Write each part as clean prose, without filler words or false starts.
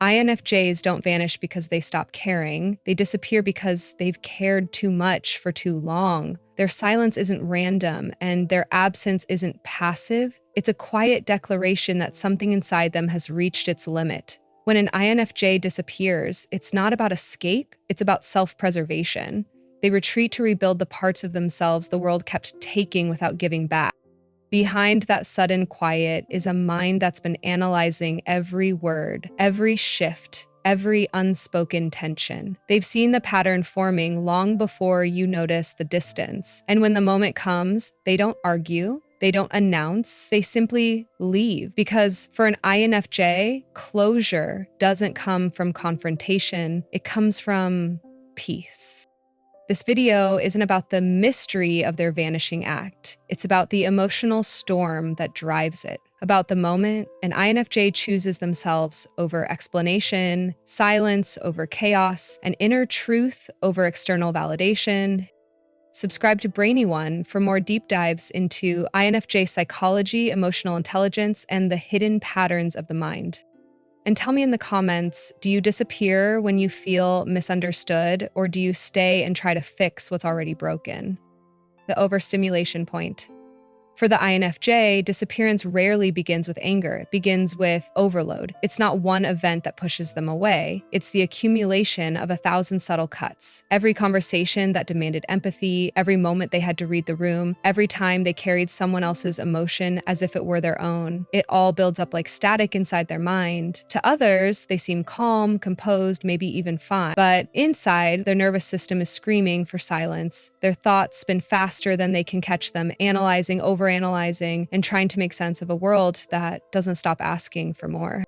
INFJs don't vanish because they stop caring. They disappear because they've cared too much for too long. Their silence isn't random, and their absence isn't passive. It's a quiet declaration that something inside them has reached its limit. When an INFJ disappears, it's not about escape, it's about self-preservation. They retreat to rebuild the parts of themselves the world kept taking without giving back. Behind that sudden quiet is a mind that's been analyzing every word, every shift, every unspoken tension. They've seen the pattern forming long before you notice the distance. And when the moment comes, they don't argue, they don't announce, they simply leave. Because for an INFJ, closure doesn't come from confrontation, it comes from peace. This video isn't about the mystery of their vanishing act. It's about the emotional storm that drives it. About the moment an INFJ chooses themselves over explanation, silence over chaos, and inner truth over external validation. Subscribe to Brainy for more deep dives into INFJ psychology, emotional intelligence, and the hidden patterns of the mind. And tell me in the comments, do you disappear when you feel misunderstood, or do you stay and try to fix what's already broken? The overstimulation point. For the INFJ, disappearance rarely begins with anger. It begins with overload. It's not one event that pushes them away. It's the accumulation of 1,000 subtle cuts. Every conversation that demanded empathy, every moment they had to read the room, every time they carried someone else's emotion as if it were their own. It all builds up like static inside their mind. To others, they seem calm, composed, maybe even fine. But inside, their nervous system is screaming for silence. Their thoughts spin faster than they can catch them, analyzing, overanalyzing, and trying to make sense of a world that doesn't stop asking for more.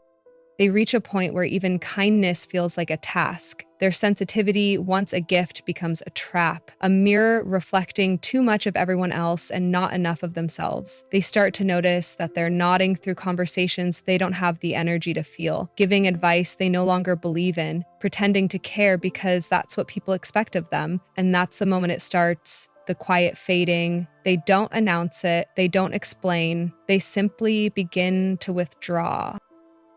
They reach a point where even kindness feels like a task. Their sensitivity, once a gift, becomes a trap, a mirror reflecting too much of everyone else and not enough of themselves. They start to notice that they're nodding through conversations they don't have the energy to feel, giving advice they no longer believe in, pretending to care because that's what people expect of them. And that's the moment it starts. The quiet fading. They don't announce it. They don't explain. They simply begin to withdraw.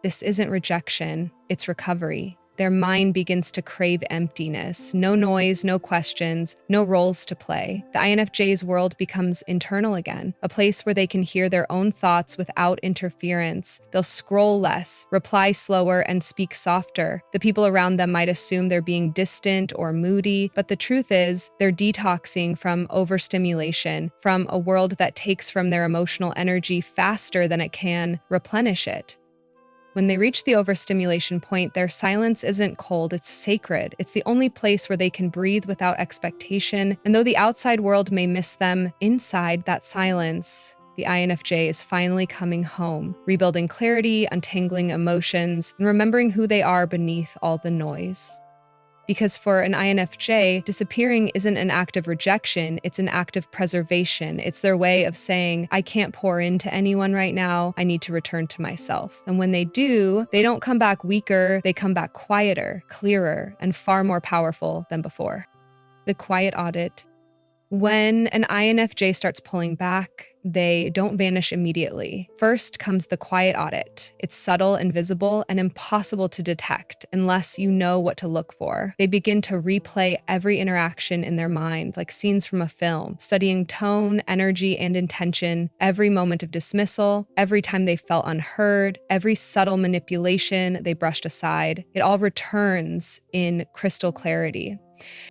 This isn't rejection, it's recovery. Their mind begins to crave emptiness. No noise, no questions, no roles to play. The INFJ's world becomes internal again, a place where they can hear their own thoughts without interference. They'll scroll less, reply slower, and speak softer. The people around them might assume they're being distant or moody, but the truth is, they're detoxing from overstimulation, from a world that takes from their emotional energy faster than it can replenish it. When they reach the overstimulation point, their silence isn't cold, it's sacred. It's the only place where they can breathe without expectation, and though the outside world may miss them, inside that silence, the INFJ is finally coming home, rebuilding clarity, untangling emotions, and remembering who they are beneath all the noise. Because for an INFJ, disappearing isn't an act of rejection, it's an act of preservation. It's their way of saying, I can't pour into anyone right now, I need to return to myself. And when they do, they don't come back weaker, they come back quieter, clearer, and far more powerful than before. The quiet audit. When an INFJ starts pulling back, they don't vanish immediately. First comes the quiet audit. It's subtle, invisible, and impossible to detect unless you know what to look for. They begin to replay every interaction in their mind, like scenes from a film, studying tone, energy, and intention, every moment of dismissal, every time they felt unheard, every subtle manipulation they brushed aside. It all returns in crystal clarity.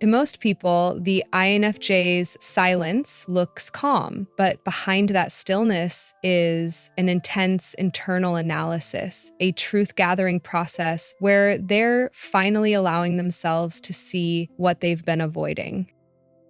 To most people, the INFJ's silence looks calm, but behind that stillness is an intense internal analysis, a truth-gathering process where they're finally allowing themselves to see what they've been avoiding.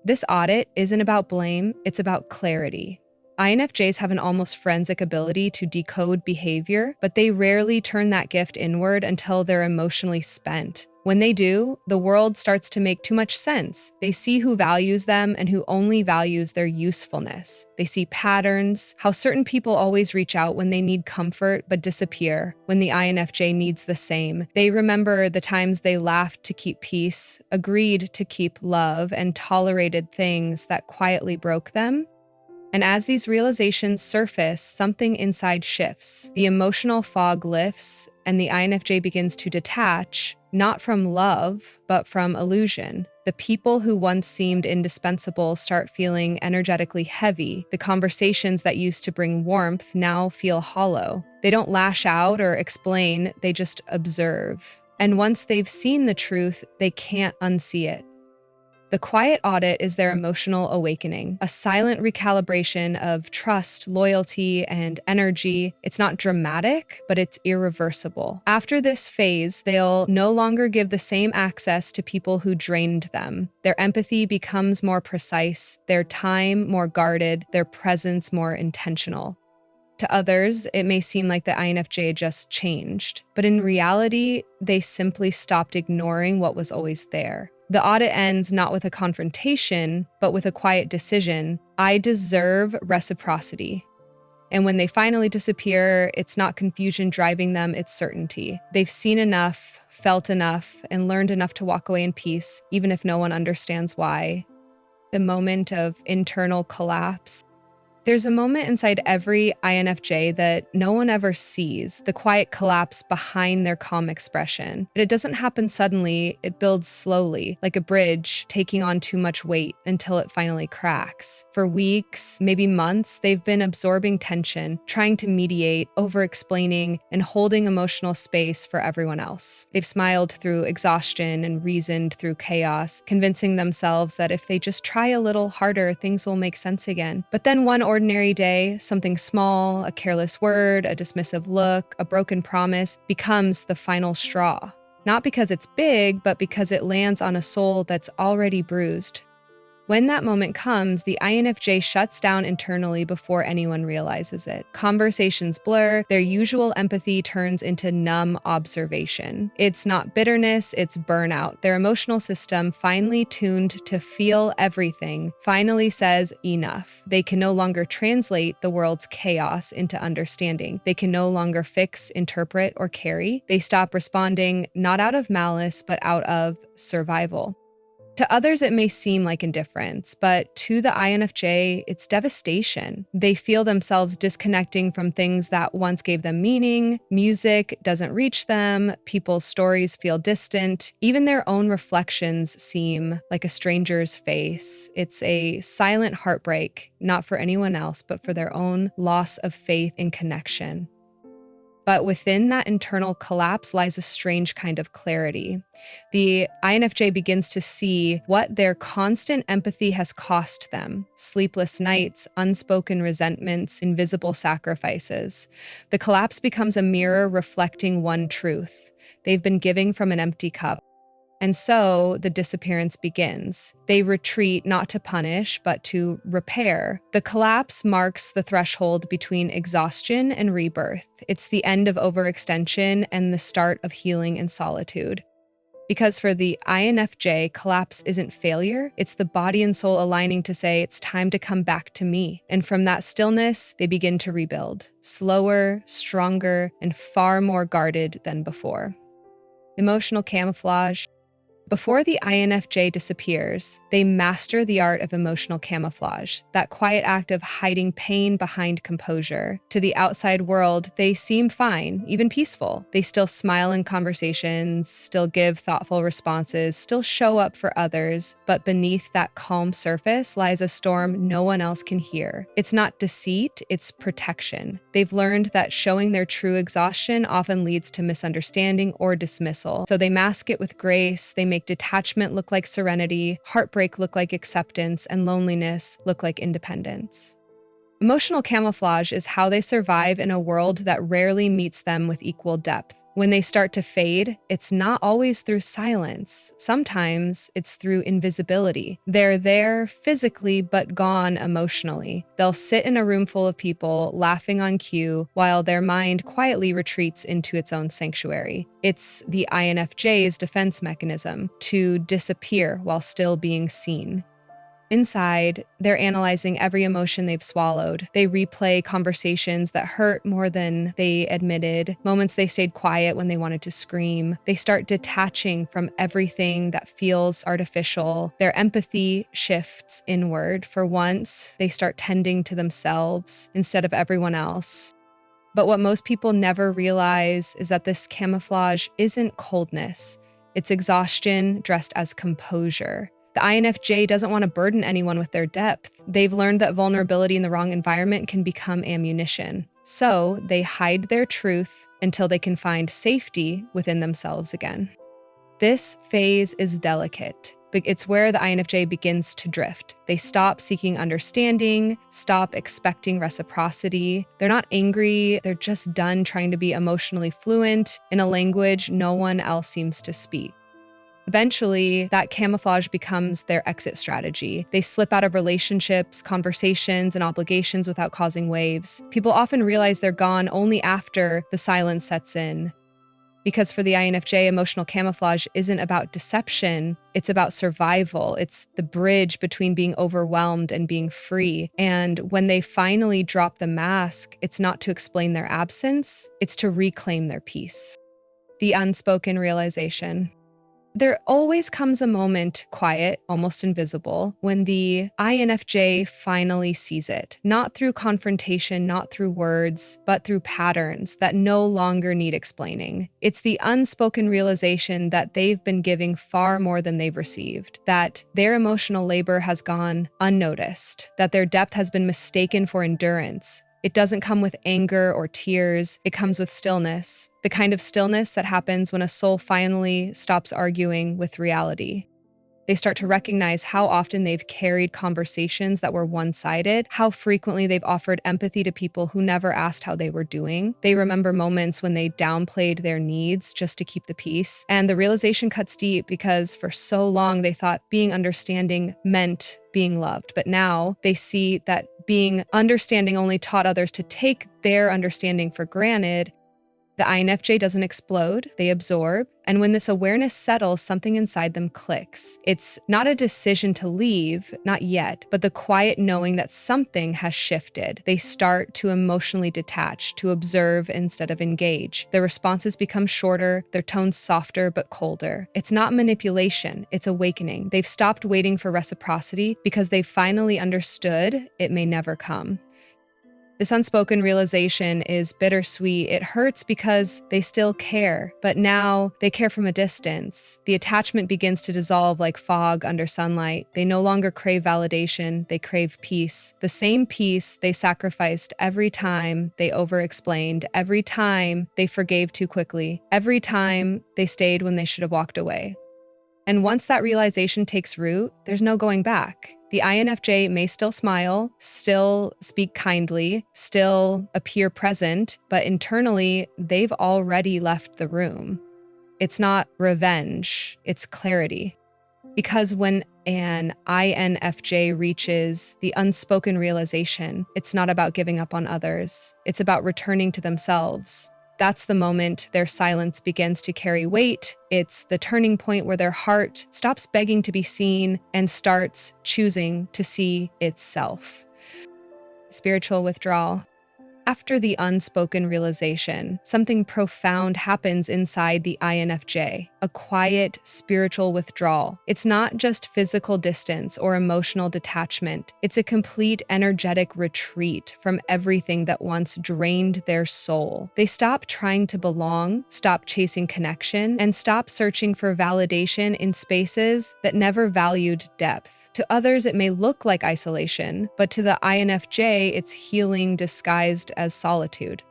This audit isn't about blame, it's about clarity. INFJs have an almost forensic ability to decode behavior, but they rarely turn that gift inward until they're emotionally spent. When they do, the world starts to make too much sense. They see who values them and who only values their usefulness. They see patterns, how certain people always reach out when they need comfort but disappear when the INFJ needs the same. They remember the times they laughed to keep peace, agreed to keep love, and tolerated things that quietly broke them. And as these realizations surface, something inside shifts. The emotional fog lifts, and the INFJ begins to detach, not from love, but from illusion. The people who once seemed indispensable start feeling energetically heavy. The conversations that used to bring warmth now feel hollow. They don't lash out or explain, they just observe. And once they've seen the truth, they can't unsee it. The quiet audit is their emotional awakening, a silent recalibration of trust, loyalty, and energy. It's not dramatic, but it's irreversible. After this phase, they'll no longer give the same access to people who drained them. Their empathy becomes more precise, their time more guarded, their presence more intentional. To others, it may seem like the INFJ just changed, but in reality, they simply stopped ignoring what was always there. The audit ends not with a confrontation, but with a quiet decision: I deserve reciprocity. And when they finally disappear, it's not confusion driving them, it's certainty. They've seen enough, felt enough, and learned enough to walk away in peace, even if no one understands why. The moment of internal collapse. There's a moment inside every INFJ that no one ever sees, the quiet collapse behind their calm expression. But it doesn't happen suddenly, it builds slowly, like a bridge taking on too much weight until it finally cracks. For weeks, maybe months, they've been absorbing tension, trying to mediate, over-explaining, and holding emotional space for everyone else. They've smiled through exhaustion and reasoned through chaos, convincing themselves that if they just try a little harder, things will make sense again. But then one ordinary day, something small, a careless word, a dismissive look, a broken promise, becomes the final straw. Not because it's big, but because it lands on a soul that's already bruised. When that moment comes, the INFJ shuts down internally before anyone realizes it. Conversations blur, their usual empathy turns into numb observation. It's not bitterness, it's burnout. Their emotional system, finely tuned to feel everything, finally says enough. They can no longer translate the world's chaos into understanding. They can no longer fix, interpret, or carry. They stop responding, not out of malice, but out of survival. To others, it may seem like indifference, but to the INFJ, it's devastation. They feel themselves disconnecting from things that once gave them meaning. Music doesn't reach them. People's stories feel distant. Even their own reflections seem like a stranger's face. It's a silent heartbreak, not for anyone else, but for their own loss of faith in connection. But within that internal collapse lies a strange kind of clarity. The INFJ begins to see what their constant empathy has cost them: sleepless nights, unspoken resentments, invisible sacrifices. The collapse becomes a mirror reflecting one truth: they've been giving from an empty cup. And so the disappearance begins. They retreat not to punish, but to repair. The collapse marks the threshold between exhaustion and rebirth. It's the end of overextension and the start of healing in solitude. Because for the INFJ, collapse isn't failure, it's the body and soul aligning to say, it's time to come back to me. And from that stillness, they begin to rebuild, slower, stronger, and far more guarded than before. Emotional camouflage. Before the INFJ disappears, they master the art of emotional camouflage, that quiet act of hiding pain behind composure. To the outside world, they seem fine, even peaceful. They still smile in conversations, still give thoughtful responses, still show up for others, but beneath that calm surface lies a storm no one else can hear. It's not deceit, it's protection. They've learned that showing their true exhaustion often leads to misunderstanding or dismissal, so they mask it with grace. They make detachment look like serenity, heartbreak look like acceptance, and loneliness look like independence. Emotional camouflage is how they survive in a world that rarely meets them with equal depth. When they start to fade, it's not always through silence. Sometimes it's through invisibility. They're there physically, but gone emotionally. They'll sit in a room full of people, laughing on cue, while their mind quietly retreats into its own sanctuary. It's the INFJ's defense mechanism: to disappear while still being seen. Inside, they're analyzing every emotion they've swallowed. They replay conversations that hurt more than they admitted, moments they stayed quiet when they wanted to scream. They start detaching from everything that feels artificial. Their empathy shifts inward. For once, they start tending to themselves instead of everyone else. But what most people never realize is that this camouflage isn't coldness. It's exhaustion dressed as composure. The INFJ doesn't want to burden anyone with their depth. They've learned that vulnerability in the wrong environment can become ammunition. So they hide their truth until they can find safety within themselves again. This phase is delicate. It's where the INFJ begins to drift. They stop seeking understanding, stop expecting reciprocity. They're not angry, they're just done trying to be emotionally fluent in a language no one else seems to speak. Eventually, that camouflage becomes their exit strategy. They slip out of relationships, conversations, and obligations without causing waves. People often realize they're gone only after the silence sets in. Because for the INFJ, emotional camouflage isn't about deception, it's about survival. It's the bridge between being overwhelmed and being free. And when they finally drop the mask, it's not to explain their absence, it's to reclaim their peace. The unspoken realization. There always comes a moment, quiet, almost invisible, when the INFJ finally sees it. Not through confrontation, not through words, but through patterns that no longer need explaining. It's the unspoken realization that they've been giving far more than they've received, that their emotional labor has gone unnoticed, that their depth has been mistaken for endurance. It doesn't come with anger or tears, it comes with stillness, the kind of stillness that happens when a soul finally stops arguing with reality. They start to recognize how often they've carried conversations that were one-sided, how frequently they've offered empathy to people who never asked how they were doing. They remember moments when they downplayed their needs just to keep the peace. And the realization cuts deep because for so long they thought being understanding meant being loved. But now they see that being understanding only taught others to take their understanding for granted. The INFJ doesn't explode, they absorb. And when this awareness settles, something inside them clicks. It's not a decision to leave, not yet, but the quiet knowing that something has shifted. They start to emotionally detach, to observe instead of engage. Their responses become shorter, their tones softer but colder. It's not manipulation, it's awakening. They've stopped waiting for reciprocity because they've finally understood it may never come. This unspoken realization is bittersweet. It hurts because they still care, but now they care from a distance. The attachment begins to dissolve like fog under sunlight. They no longer crave validation, they crave peace. The same peace they sacrificed every time they over-explained, every time they forgave too quickly, every time they stayed when they should have walked away. And once that realization takes root, there's no going back. The INFJ may still smile, still speak kindly, still appear present, but internally, they've already left the room. It's not revenge, it's clarity. Because when an INFJ reaches the unspoken realization, it's not about giving up on others, it's about returning to themselves. That's the moment their silence begins to carry weight. It's the turning point where their heart stops begging to be seen and starts choosing to see itself. Spiritual withdrawal. After the unspoken realization, something profound happens inside the INFJ, a quiet spiritual withdrawal. It's not just physical distance or emotional detachment. It's a complete energetic retreat from everything that once drained their soul. They stop trying to belong, stop chasing connection, and stop searching for validation in spaces that never valued depth. To others, it may look like isolation, but to the INFJ, it's healing disguised as solitude.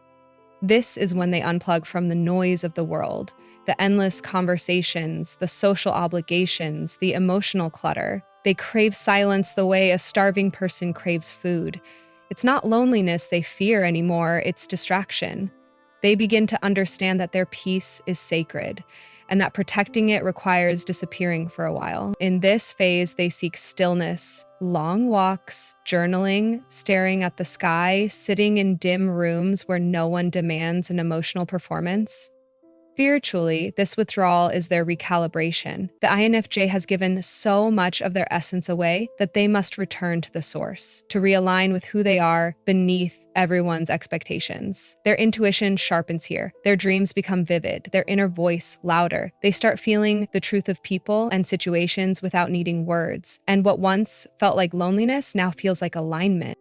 This is when they unplug from the noise of the world, the endless conversations, the social obligations, the emotional clutter. They crave silence the way a starving person craves food. It's not loneliness they fear anymore, it's distraction. They begin to understand that their peace is sacred, and that protecting it requires disappearing for a while. In this phase, they seek stillness, long walks, journaling, staring at the sky, sitting in dim rooms where no one demands an emotional performance. Spiritually, this withdrawal is their recalibration. The INFJ has given so much of their essence away that they must return to the source, to realign with who they are beneath everyone's expectations. Their intuition sharpens here. Their dreams become vivid, their inner voice louder. They start feeling the truth of people and situations without needing words. And what once felt like loneliness now feels like alignment.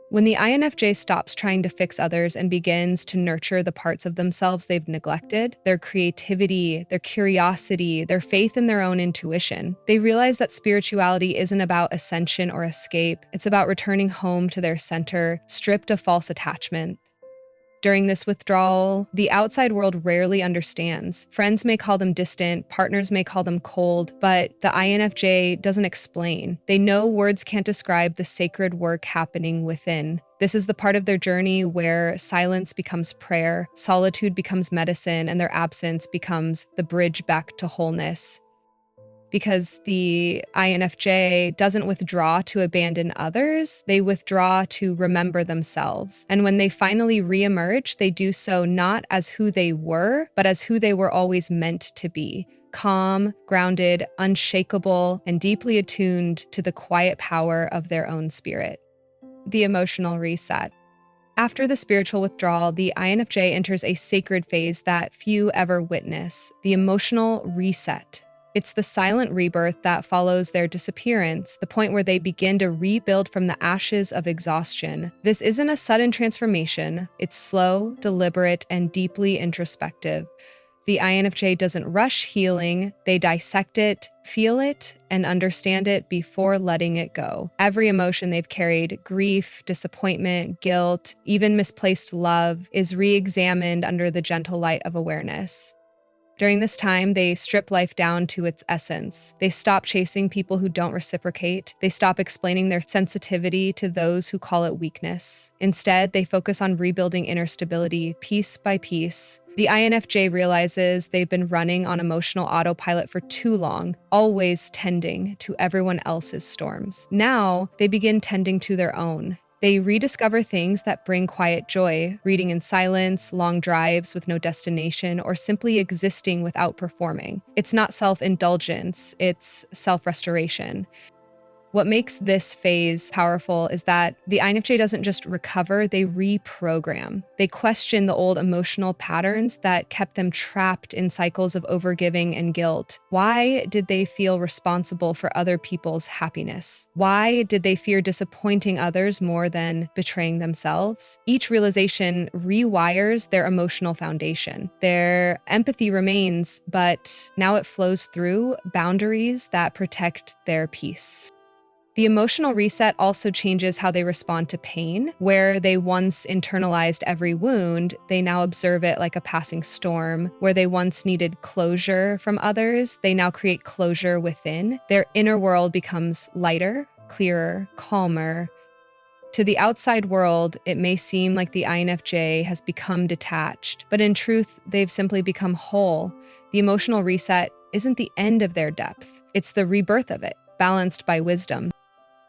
When the INFJ stops trying to fix others and begins to nurture the parts of themselves they've neglected, their creativity, their curiosity, their faith in their own intuition, they realize that spirituality isn't about ascension or escape. It's about returning home to their center, stripped of false attachment. During this withdrawal, the outside world rarely understands. Friends may call them distant, partners may call them cold, but the INFJ doesn't explain. They know words can't describe the sacred work happening within. This is the part of their journey where silence becomes prayer, solitude becomes medicine, and their absence becomes the bridge back to wholeness. Because the INFJ doesn't withdraw to abandon others, they withdraw to remember themselves. And when they finally reemerge, they do so not as who they were, but as who they were always meant to be. Calm, grounded, unshakable, and deeply attuned to the quiet power of their own spirit. The emotional reset. After the spiritual withdrawal, the INFJ enters a sacred phase that few ever witness, the emotional reset. It's the silent rebirth that follows their disappearance, the point where they begin to rebuild from the ashes of exhaustion. This isn't a sudden transformation. It's slow, deliberate, and deeply introspective. The INFJ doesn't rush healing. They dissect it, feel it, and understand it before letting it go. Every emotion they've carried, grief, disappointment, guilt, even misplaced love, is re-examined under the gentle light of awareness. During this time, they strip life down to its essence. They stop chasing people who don't reciprocate. They stop explaining their sensitivity to those who call it weakness. Instead, they focus on rebuilding inner stability piece by piece. The INFJ realizes they've been running on emotional autopilot for too long, always tending to everyone else's storms. Now, they begin tending to their own. They rediscover things that bring quiet joy, reading in silence, long drives with no destination, or simply existing without performing. It's not self-indulgence, it's self-restoration. What makes this phase powerful is that the INFJ doesn't just recover, they reprogram. They question the old emotional patterns that kept them trapped in cycles of overgiving and guilt. Why did they feel responsible for other people's happiness? Why did they fear disappointing others more than betraying themselves? Each realization rewires their emotional foundation. Their empathy remains, but now it flows through boundaries that protect their peace. The emotional reset also changes how they respond to pain. Where they once internalized every wound, they now observe it like a passing storm. Where they once needed closure from others, they now create closure within. Their inner world becomes lighter, clearer, calmer. To the outside world, it may seem like the INFJ has become detached, but in truth, they've simply become whole. The emotional reset isn't the end of their depth, it's the rebirth of it, balanced by wisdom.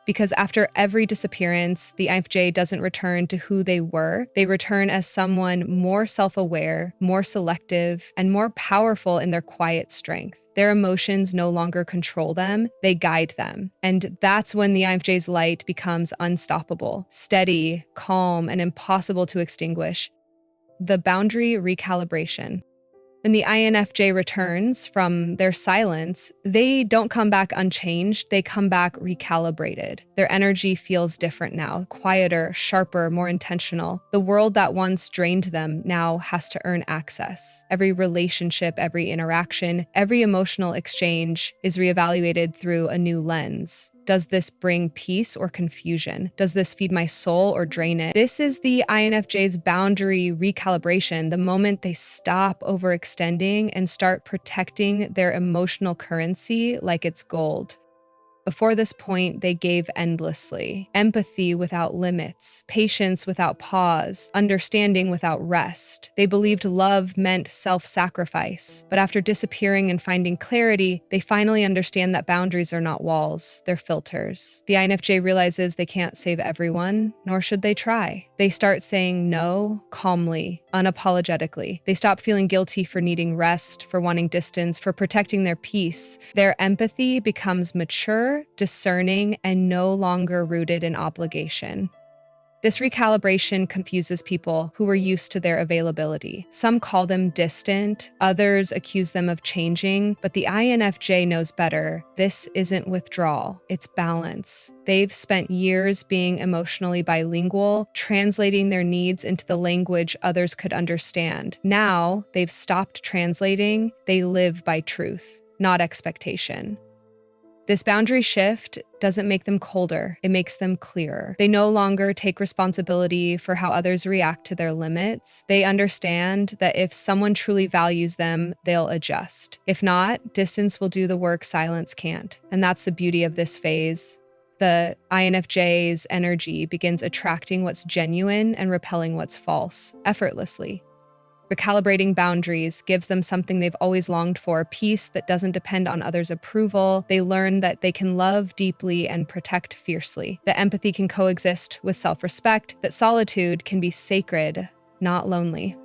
Because after every disappearance, the INFJ doesn't return to who they were. They return as someone more self-aware, more selective, and more powerful in their quiet strength. Their emotions no longer control them, they guide them. And that's when the INFJ's light becomes unstoppable, steady, calm, and impossible to extinguish. The boundary recalibration. When the INFJ returns from their silence, they don't come back unchanged, they come back recalibrated. Their energy feels different now, quieter, sharper, more intentional. The world that once drained them now has to earn access. Every relationship, every interaction, every emotional exchange is reevaluated through a new lens. Does this bring peace or confusion? Does this feed my soul or drain it? This is the INFJ's boundary recalibration, the moment they stop overextending and start protecting their emotional currency like it's gold. Before this point, they gave endlessly. Empathy without limits, patience without pause, understanding without rest. They believed love meant self-sacrifice. But after disappearing and finding clarity, they finally understand that boundaries are not walls, they're filters. The INFJ realizes they can't save everyone, nor should they try. They start saying no calmly, unapologetically. They stop feeling guilty for needing rest, for wanting distance, for protecting their peace. Their empathy becomes mature, discerning, and no longer rooted in obligation. This recalibration confuses people who were used to their availability. Some call them distant, others accuse them of changing, but the INFJ knows better. This isn't withdrawal, it's balance. They've spent years being emotionally bilingual, translating their needs into the language others could understand. Now, they've stopped translating, they live by truth, not expectation. This boundary shift doesn't make them colder, it makes them clearer. They no longer take responsibility for how others react to their limits. They understand that if someone truly values them, they'll adjust. If not, distance will do the work silence can't. And that's the beauty of this phase. The INFJ's energy begins attracting what's genuine and repelling what's false, effortlessly. Recalibrating boundaries gives them something they've always longed for, peace that doesn't depend on others' approval. They learn that they can love deeply and protect fiercely, that empathy can coexist with self-respect, that solitude can be sacred, not lonely.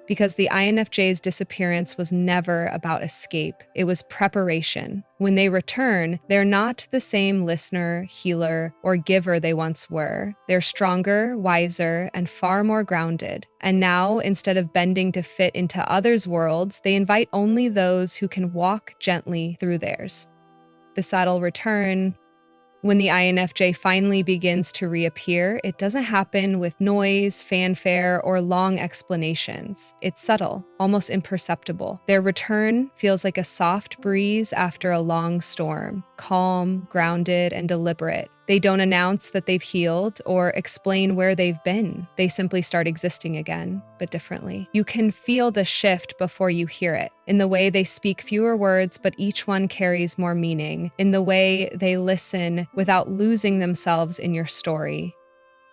Because the INFJ's disappearance was never about escape, it was preparation. When they return, they're not the same listener, healer, or giver they once were. They're stronger, wiser, and far more grounded. And now, instead of bending to fit into others' worlds, they invite only those who can walk gently through theirs. The subtle return. When the INFJ finally begins to reappear, it doesn't happen with noise, fanfare, or long explanations. It's subtle, almost imperceptible. Their return feels like a soft breeze after a long storm, calm, grounded, and deliberate. They don't announce that they've healed or explain where they've been. They simply start existing again, but differently. You can feel the shift before you hear it. In the way they speak fewer words, but each one carries more meaning. In the way they listen without losing themselves in your story.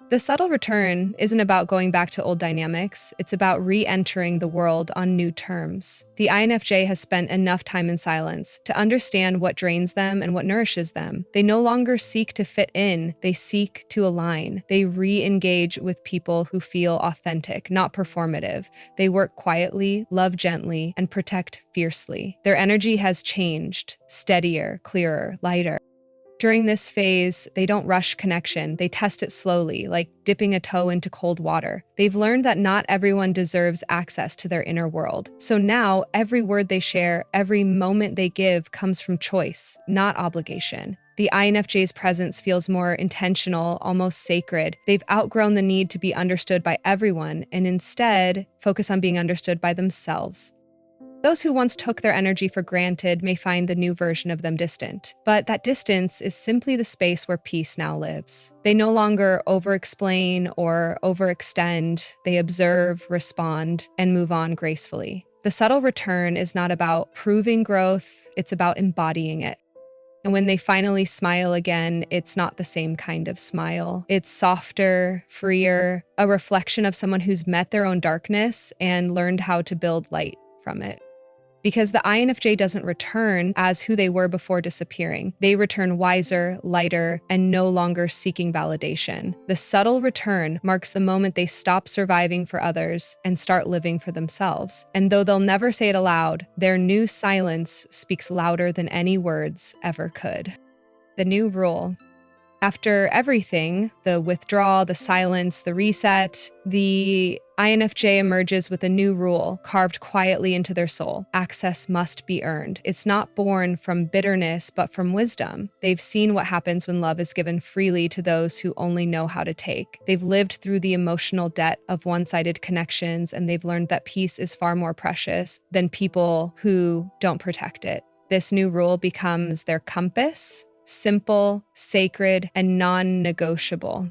The subtle return isn't about going back to old dynamics, it's about re-entering the world on new terms. The INFJ has spent enough time in silence to understand what drains them and what nourishes them. They no longer seek to fit in, they seek to align. They re-engage with people who feel authentic, not performative. They work quietly, love gently, and protect fiercely. Their energy has changed, steadier, clearer, lighter. During this phase, they don't rush connection. They test it slowly, like dipping a toe into cold water. They've learned that not everyone deserves access to their inner world. So now, every word they share, every moment they give comes from choice, not obligation. The INFJ's presence feels more intentional, almost sacred. They've outgrown the need to be understood by everyone and instead focus on being understood by themselves. Those who once took their energy for granted may find the new version of them distant, but that distance is simply the space where peace now lives. They no longer over-explain or overextend. They observe, respond, and move on gracefully. The subtle return is not about proving growth, it's about embodying it. And when they finally smile again, it's not the same kind of smile. It's softer, freer, a reflection of someone who's met their own darkness and learned how to build light from it. Because the INFJ doesn't return as who they were before disappearing. They return wiser, lighter, and no longer seeking validation. The subtle return marks the moment they stop surviving for others and start living for themselves. And though they'll never say it aloud, their new silence speaks louder than any words ever could. The new rule. After everything, the withdrawal, the silence, the reset, the INFJ emerges with a new rule carved quietly into their soul. Access must be earned. It's not born from bitterness, but from wisdom. They've seen what happens when love is given freely to those who only know how to take. They've lived through the emotional debt of one-sided connections, and they've learned that peace is far more precious than people who don't protect it. This new rule becomes their compass, simple, sacred, and non-negotiable.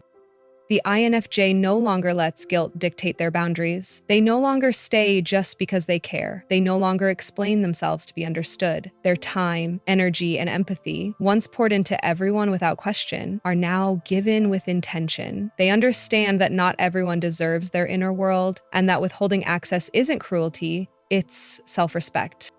The INFJ no longer lets guilt dictate their boundaries. They no longer stay just because they care. They no longer explain themselves to be understood. Their time, energy, and empathy, once poured into everyone without question, are now given with intention. They understand that not everyone deserves their inner world, and that withholding access isn't cruelty, it's self-respect.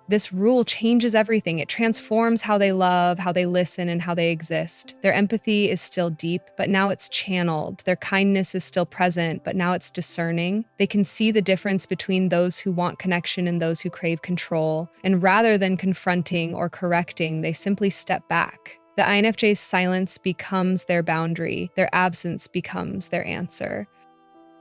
This rule changes everything. It transforms how they love, how they listen, and how they exist. Their empathy is still deep, but now it's channeled. Their kindness is still present, but now it's discerning. They can see the difference between those who want connection and those who crave control. And rather than confronting or correcting, they simply step back. The INFJ's silence becomes their boundary. Their absence becomes their answer.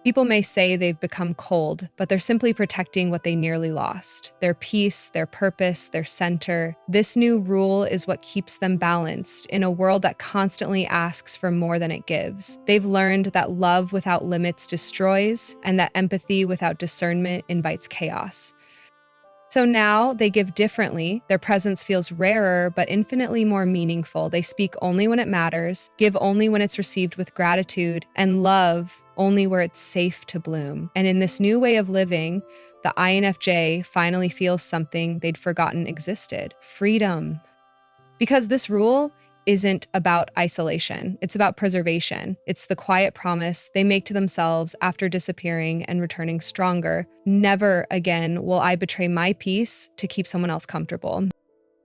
People may say they've become cold, but they're simply protecting what they nearly lost: their peace, their purpose, their center. This new rule is what keeps them balanced in a world that constantly asks for more than it gives. They've learned that love without limits destroys, and that empathy without discernment invites chaos. So now they give differently. Their presence feels rarer, but infinitely more meaningful. They speak only when it matters, give only when it's received with gratitude, and love only where it's safe to bloom. And in this new way of living, the INFJ finally feels something they'd forgotten existed: freedom. Because this rule isn't about isolation, it's about preservation. It's the quiet promise they make to themselves after disappearing and returning stronger. Never again will I betray my peace to keep someone else comfortable.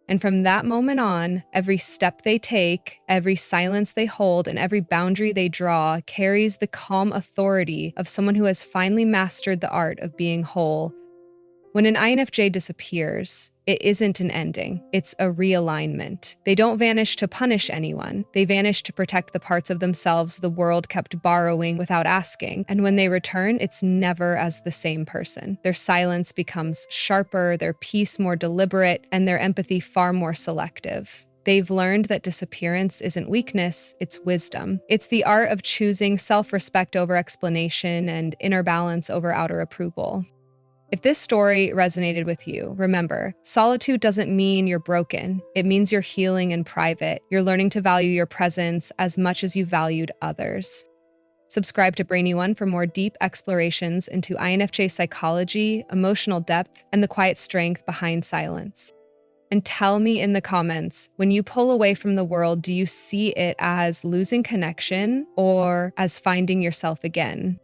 And from that moment on, every step they take, every silence they hold, and every boundary they draw carries the calm authority of someone who has finally mastered the art of being whole. When an INFJ disappears, it isn't an ending, it's a realignment. They don't vanish to punish anyone. They vanish to protect the parts of themselves the world kept borrowing without asking. And when they return, it's never as the same person. Their silence becomes sharper, their peace more deliberate, and their empathy far more selective. They've learned that disappearance isn't weakness, it's wisdom. It's the art of choosing self-respect over explanation and inner balance over outer approval. If this story resonated with you, remember, solitude doesn't mean you're broken. It means you're healing in private. You're learning to value your presence as much as you valued others. Subscribe to Brainy One for more deep explorations into INFJ psychology, emotional depth, and the quiet strength behind silence. And tell me in the comments, when you pull away from the world, do you see it as losing connection or as finding yourself again?